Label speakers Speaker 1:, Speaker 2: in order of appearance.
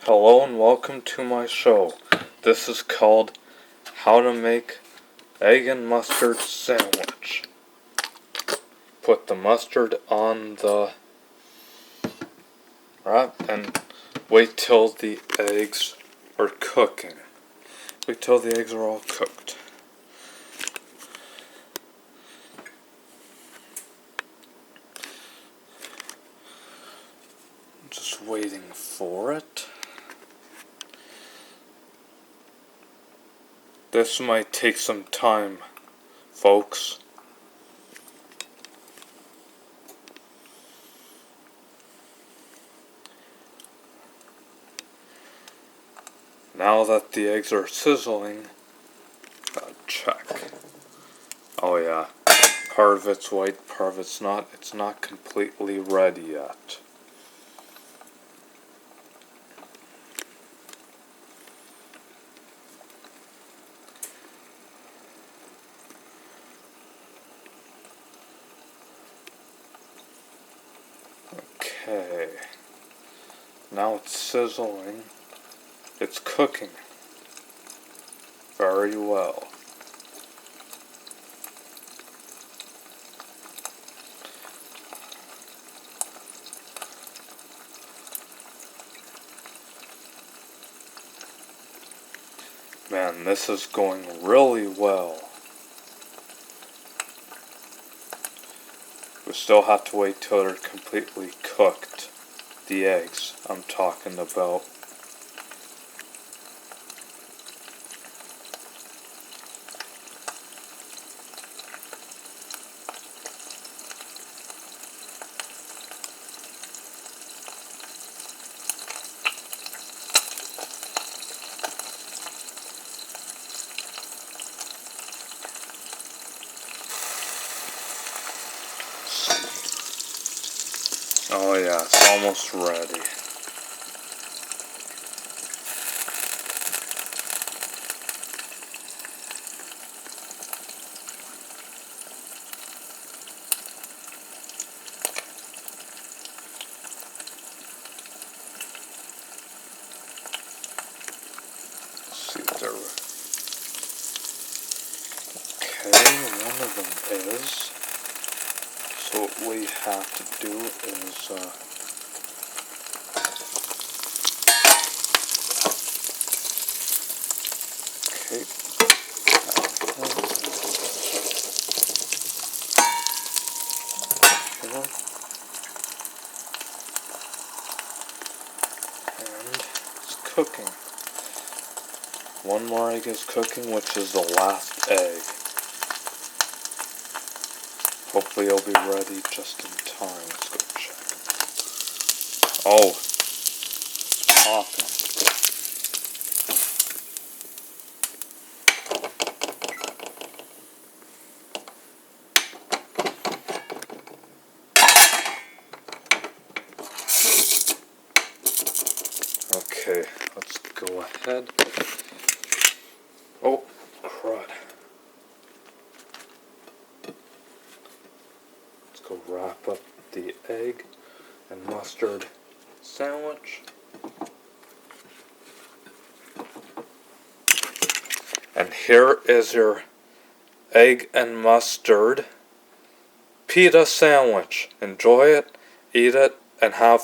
Speaker 1: Hello and welcome to my show. This is called How to Make Egg and Mustard Sandwich. Put the mustard on the wrap and wait till the eggs are cooking. Wait till the eggs are all cooked. Just waiting for it. This might take some time, folks. Now that the eggs are sizzling, gotta check. Oh yeah, part of it's white, part of it's not. It's not completely ready yet. Okay, now it's sizzling. It's cooking very well. Man, this is going really well. We still have to wait till they're completely cooked. The eggs I'm talking about. Oh yeah, it's almost ready. Let's see if they're okay. One of them is. So what we have to do is okay. And it's cooking. One more egg is cooking, which is the last egg. Hopefully it'll be ready just in time. Let's go check. Oh, it's popping. Okay, let's go ahead. Oh, crud. Let's go wrap up the egg and mustard sandwich. And here is your egg and mustard pita sandwich. Enjoy it, eat it, and have